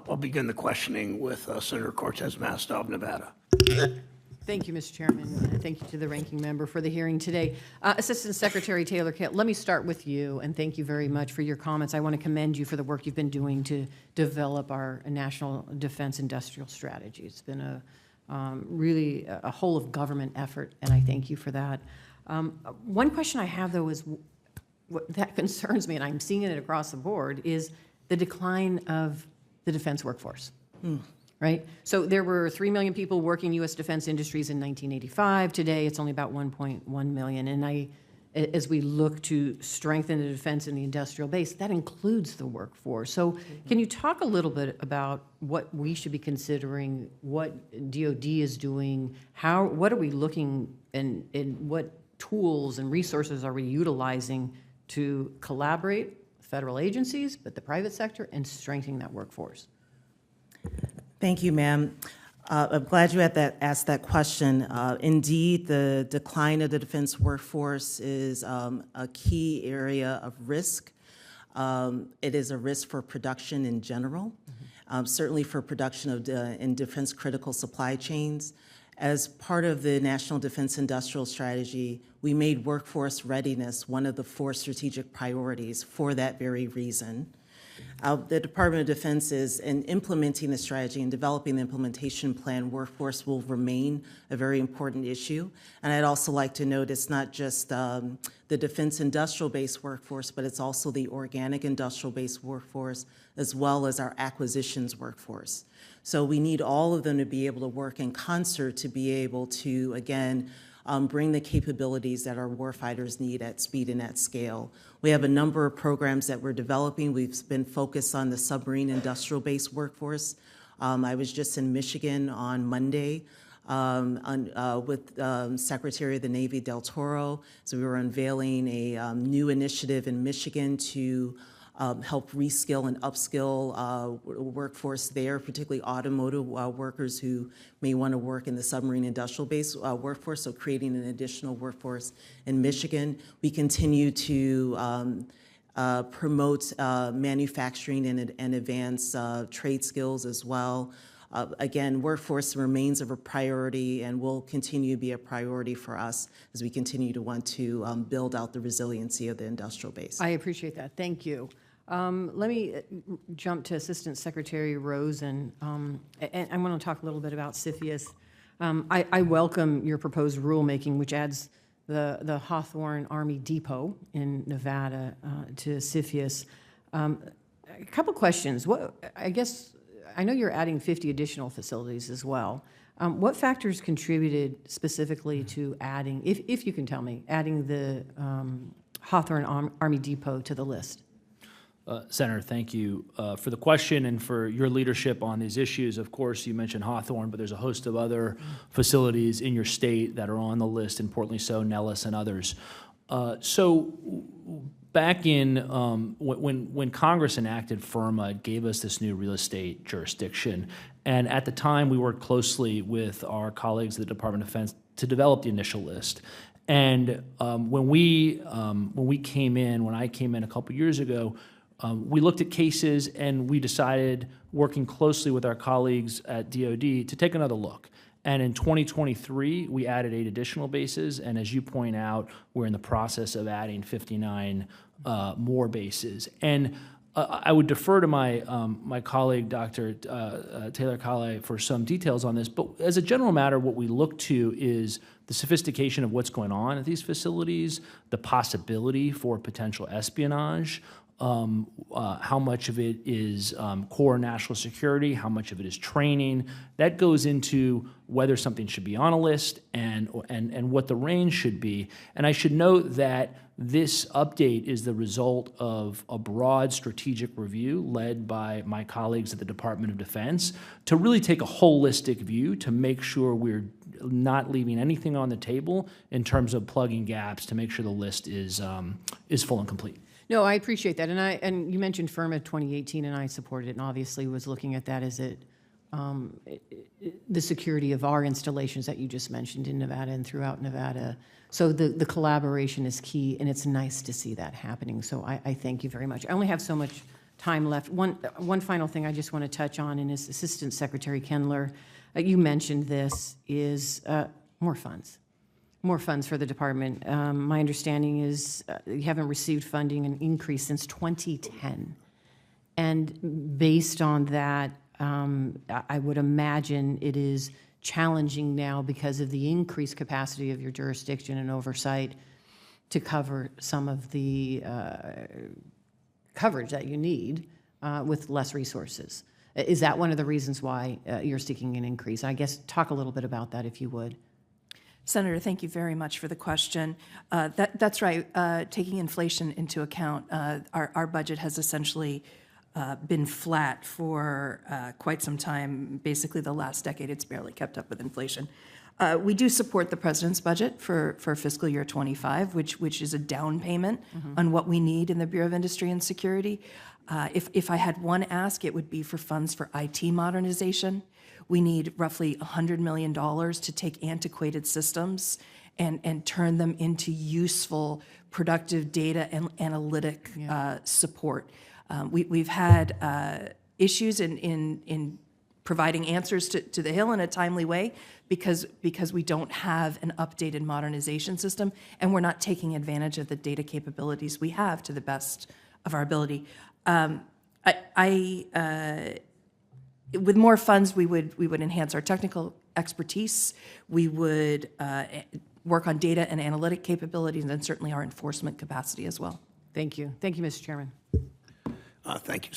I'll begin the questioning with Senator Cortez Masto of Nevada. Thank you, Mr. Chairman, and thank you to the ranking member for the hearing today. Assistant Secretary Taylor Kitt, let me start with you, and thank you very much for your comments. I want to commend you for the work you've been doing to develop our national defense industrial strategy. It's been a really a whole of government effort, and I thank you for that. One question I have, though, is what that concerns me, and I'm seeing it across the board, is the decline of the defense workforce. Right? So there were 3 million people working U.S. defense industries in 1985. Today, it's only about 1.1 million. And as we look to strengthen the defense and the industrial base, that includes the workforce. So can you talk a little bit about what we should be considering, what DoD is doing, what are we looking, and what tools and resources are we utilizing to collaborate with federal agencies, but the private sector, and strengthening that workforce? Thank you, ma'am. I'm glad you asked that question. Indeed, the decline of the defense workforce is a key area of risk. It is a risk for production in general, certainly for production in defense critical supply chains. As part of the National Defense Industrial Strategy, we made workforce readiness one of the 4 strategic priorities for that very reason. The Department of Defense is in implementing the strategy and developing the implementation plan. Workforce will remain a very important issue. And I'd also like to note it's not just the defense industrial base workforce, but it's also the organic industrial base workforce, as well as our acquisitions workforce. So we need all of them to be able to work in concert to be able to, again, bring the capabilities that our warfighters need at speed and at scale. We have a number of programs that we're developing. We've been focused on the submarine industrial base workforce. I was just in Michigan on Monday with Secretary of the Navy Del Toro. So we were unveiling a new initiative in Michigan to help reskill and upskill workforce there, particularly automotive workers who may want to work in the submarine industrial base workforce, so creating an additional workforce in Michigan. We continue to promote manufacturing and advance trade skills as well. Again, workforce remains of a priority and will continue to be a priority for us as we continue to want to build out the resiliency of the industrial base. I appreciate that. Thank you. Let me jump to Assistant Secretary Rosen, and I want to talk a little bit about CFIUS. I welcome your proposed rulemaking, which adds the Hawthorne Army Depot in Nevada to CFIUS. A couple questions. I know you're adding 50 additional facilities as well. What factors contributed specifically to adding, if you can tell me, adding the Hawthorne Army Depot to the list? Senator, thank you for the question and for your leadership on these issues. Of course, you mentioned Hawthorne, but there's a host of other facilities in your state that are on the list, importantly so, Nellis and others. So back in when Congress enacted FIRMA, it gave us this new real estate jurisdiction. And at the time, we worked closely with our colleagues at the Department of Defense to develop the initial list. And when I came in a couple years ago, we looked at cases and we decided, working closely with our colleagues at DoD, to take another look. And in 2023, we added 8 additional bases. And as you point out, we're in the process of adding 59 more bases. And I would defer to my colleague, Dr. Taylor Kitt, for some details on this. But as a general matter, what we look to is the sophistication of what's going on at these facilities, the possibility for potential espionage, how much of it is core national security, how much of it is training. That goes into whether something should be on a list and what the range should be. And I should note that this update is the result of a broad strategic review led by my colleagues at the Department of Defense to really take a holistic view to make sure we're not leaving anything on the table in terms of plugging gaps to make sure the list is full and complete. No, I appreciate that, and you mentioned FIRMA 2018, and I supported it, and obviously was looking at that as the security of our installations that you just mentioned in Nevada and throughout Nevada. So the collaboration is key, and it's nice to see that happening. So I thank you very much. I only have so much time left. One final thing I just want to touch on, and is Assistant Secretary Kendler, you mentioned this, is more funds. More funds for the department. My understanding is you haven't received funding, an increase since 2010. And based on that, I would imagine it is challenging now because of the increased capacity of your jurisdiction and oversight to cover some of the coverage that you need with less resources. Is that one of the reasons why you're seeking an increase? I guess talk a little bit about that if you would. Senator, thank you very much for the question. That's right. Taking inflation into account, our budget has essentially been flat for quite some time. Basically, the last decade, it's barely kept up with inflation. We do support the president's budget for fiscal year 25, which is a down payment on what we need in the Bureau of Industry and Security. If I had one ask, it would be for funds for IT modernization. We need roughly $100 million to take antiquated systems and turn them into useful, productive data and analytic support. We've had issues in providing answers to the Hill in a timely way because we don't have an updated modernization system, and we're not taking advantage of the data capabilities we have to the best of our ability. With more funds, we would enhance our technical expertise. We would work on data and analytic capabilities, and then certainly our enforcement capacity as well. Thank you. Thank you, Mr. Chairman. Thank you,